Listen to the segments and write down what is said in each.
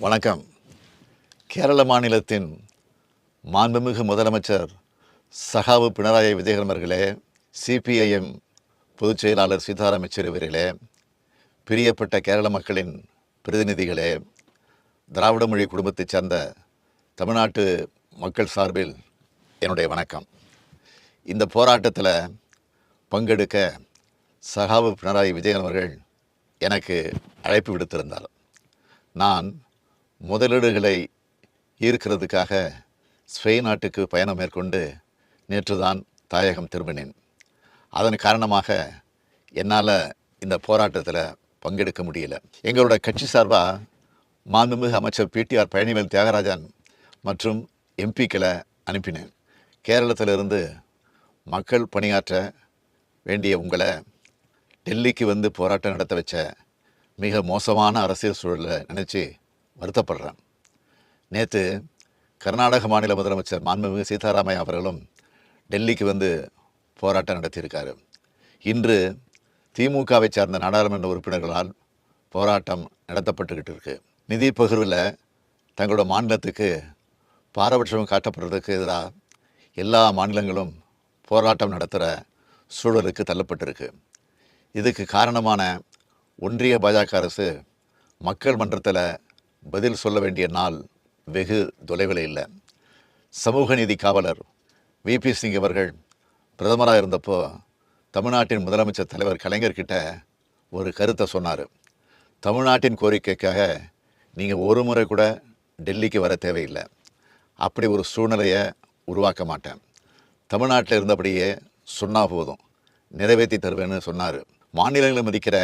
வணக்கம். கேரள மாநிலத்தின் மாண்புமிகு முதலமைச்சர் சகாவு பினராயி விஜயன் அவர்களே, சிபிஐஎம் பொதுச் செயலாளர் சீதாராம் யெச்சூரி அவர்களே, பிரியப்பட்ட கேரள மக்களின் பிரதிநிதிகளே, திராவிட மொழி குடும்பத்தைச் சேர்ந்த தமிழ்நாட்டு மக்கள் சார்பில் என்னுடைய வணக்கம். இந்த போராட்டத்தில் பங்கெடுக்க சகாவு பினராயி விஜயன் அவர்கள் எனக்கு அழைப்பு விடுத்திருந்தார். நான் முதலீடுகளை ஈர்க்கிறதுக்காக ஸ்பெயின் நாட்டுக்கு பயணம் மேற்கொண்டு நேற்று தான் தாயகம் திரும்பினேன். அதன் காரணமாக என்னால் இந்த போராட்டத்தில் பங்கெடுக்க முடியல. எங்களோட கட்சி சார்பாக மாண்புமிகு அமைச்சர் பிடிஆர் பழனிவேல் தியாகராஜன் மற்றும் எம்பிக்களை அனுப்பினேன். கேரளத்திலிருந்து மக்கள் பணியாற்ற வேண்டிய உங்களை டெல்லிக்கு வந்து போராட்டம் நடத்த வச்ச மிக மோசமான அரசியல் சூழலை நினச்சி வருத்தப்படுறேன். நேற்று கர்நாடக மாநில முதலமைச்சர் மாண்புமிகு சீதாராமையா அவர்களும் டெல்லிக்கு வந்து போராட்டம் நடத்தியிருக்காரு. இன்று திமுகவை சார்ந்த நாடாளுமன்ற உறுப்பினர்களால் போராட்டம் நடத்தப்பட்டுக்கிட்டு இருக்கு. நிதி பகிர்வில் தங்களோட மாநிலத்துக்கு பாரபட்சம் காட்டப்படுறதுக்கு எதிராக எல்லா மாநிலங்களும் போராட்டம் நடத்துகிற சூழலுக்கு தள்ளப்பட்டிருக்கு. இதுக்கு காரணமான ஒன்றிய பாஜக அரசு மக்கள் மன்றத்தில் பதில் சொல்ல வேண்டிய நாள் வெகு தொலைவில் இல்லை. சமூக நீதி காவலர் விபி சிங் அவர்கள் பிரதமராக இருந்தப்போ தமிழ்நாட்டின் முதலமைச்சர் தலைவர் கலைஞர்கிட்ட ஒரு கருத்தை சொன்னார். தமிழ்நாட்டின் கோரிக்கைக்காக நீங்கள் ஒரு முறை கூட டெல்லிக்கு வர தேவையில்லை, அப்படி ஒரு சூழ்நிலையை உருவாக்க மாட்டேன், தமிழ்நாட்டில் இருந்தபடியே சொன்னால் போதும், நிறைவேற்றி தருவேன்னு சொன்னார். மாநிலங்களை மதிக்கிற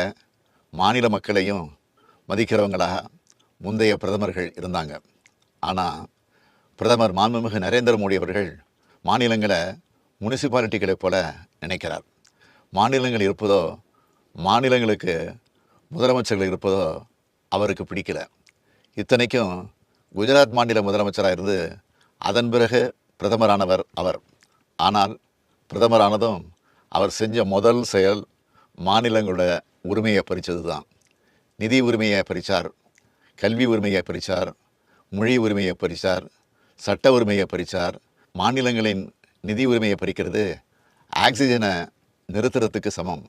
மாநில மக்களையும் மதிக்கிறவங்களாக முந்தைய பிரதமர்கள் இருந்தாங்க. ஆனால் பிரதமர் மாண்புமிகு நரேந்திர மோடி அவர்கள் மாநிலங்களை முனிசிபாலிட்டிகளைப் போல நினைக்கிறார். மாநிலங்கள் இருப்பதோ, மாநிலங்களுக்கு முதலமைச்சர்கள் இருப்பதோ அவருக்கு பிடிக்கல. இத்தனைக்கும் குஜராத் மாநில முதலமைச்சராக இருந்து அதன் பிறகு பிரதமரானவர் அவர். ஆனால் பிரதமரானதும் அவர் செஞ்ச முதல் செயல் மாநிலங்களோட உரிமையை பறித்தது தான். நிதி உரிமையை பறித்தார், கல்வி உரிமையை பறித்தார், மொழி உரிமையை பறித்தார், சட்ட உரிமையை பறித்தார். மாநிலங்களின் நிதி உரிமையை பறிக்கிறது ஆக்சிஜனை நிறுத்துறதுக்கு சமம்.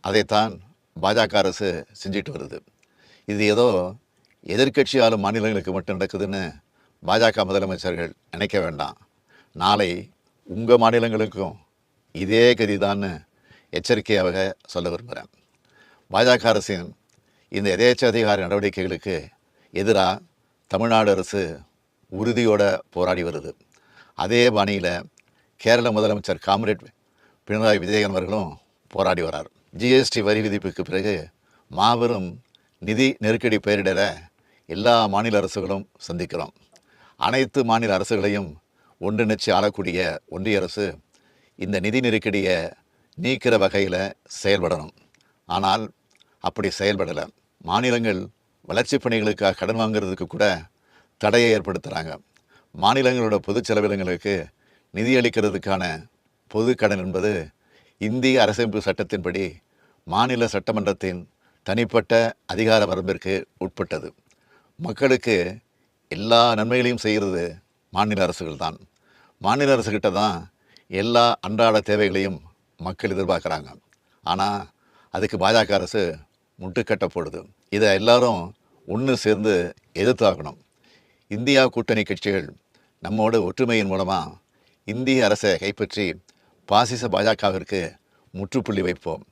அதைத்தான் பாஜக அரசு செஞ்சிட்டு வருது. இது ஏதோ எதிர்க்கட்சி ஆளும் மாநிலங்களுக்கு மட்டும் நடக்குதுன்னு பாஜக முதலமைச்சர்கள் நினைக்க வேண்டாம். நாளை உங்கள் மாநிலங்களுக்கும் இதே கதிதான்னு எச்சரிக்கையாக சொல்ல விரும்புகிறேன். பாஜக அரசின் இந்த எதேச்சதிகார நடவடிக்கைகளுக்கு எதிராக தமிழ்நாடு அரசு உறுதியோடு போராடி வருது. அதே பாணியில் கேரள முதலமைச்சர் காம்ரேட் பினராயி விஜயன் அவர்களும் போராடி வரார். ஜிஎஸ்டி வரி விதிப்புக்கு பிறகு மாபெரும் நிதி நெருக்கடி பெயரிடற எல்லா மாநில அரசுகளும் சந்திக்கிறோம். அனைத்து மாநில அரசுகளையும் ஒன்றிணைச்சு ஆளக்கூடிய ஒன்றிய அரசு இந்த நிதி நெருக்கடியை நீக்கிற வகையில் செயல்படணும். ஆனால் அப்படி செயல்படலை. மாநிலங்கள் வளர்ச்சி பணிகளுக்காக கடன் வாங்கிறதுக்கு கூட தடையை ஏற்படுத்துகிறாங்க. மாநிலங்களோட பொது செலவினங்களுக்கு நிதி அளிக்கிறதுக்கான பொது கடன் என்பது இந்திய அரசமைப்பு சட்டத்தின்படி மாநில சட்டமன்றத்தின் தனிப்பட்ட அதிகார வரம்பிற்கு உட்பட்டது. மக்களுக்கு எல்லா நன்மைகளையும் செய்கிறது மாநில அரசுகள் தான். மாநில அரசுகிட்ட தான் எல்லா அன்றாட தேவைகளையும் மக்கள் எதிர்பார்க்குறாங்க. ஆனால் அதுக்கு பாஜக அரசு முட்டுக்கட்டை போடுது. இதை எல்லாரும் ஒன்று சேர்ந்து எதிர்த்தாகணும். இந்தியா கூட்டணி கட்சிகள் நம்மோட ஒற்றுமையின் மூலமாக இந்திய அரசை கைப்பற்றி பாசிச பாஜகவிற்கு முற்றுப்புள்ளி வைப்போம்.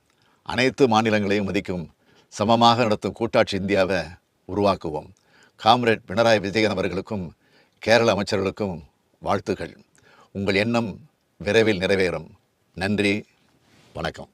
அனைத்து மாநிலங்களையும் மதிக்கும் சமமாக நடத்தும் கூட்டாட்சி இந்தியாவை உருவாக்குவோம். காம்ரேட் பினராயி விஜயன் அவர்களுக்கும் கேரள அமைச்சர்களுக்கும் வாழ்த்துக்கள். உங்கள் எண்ணம் விரைவில் நிறைவேறும். நன்றி, வணக்கம்.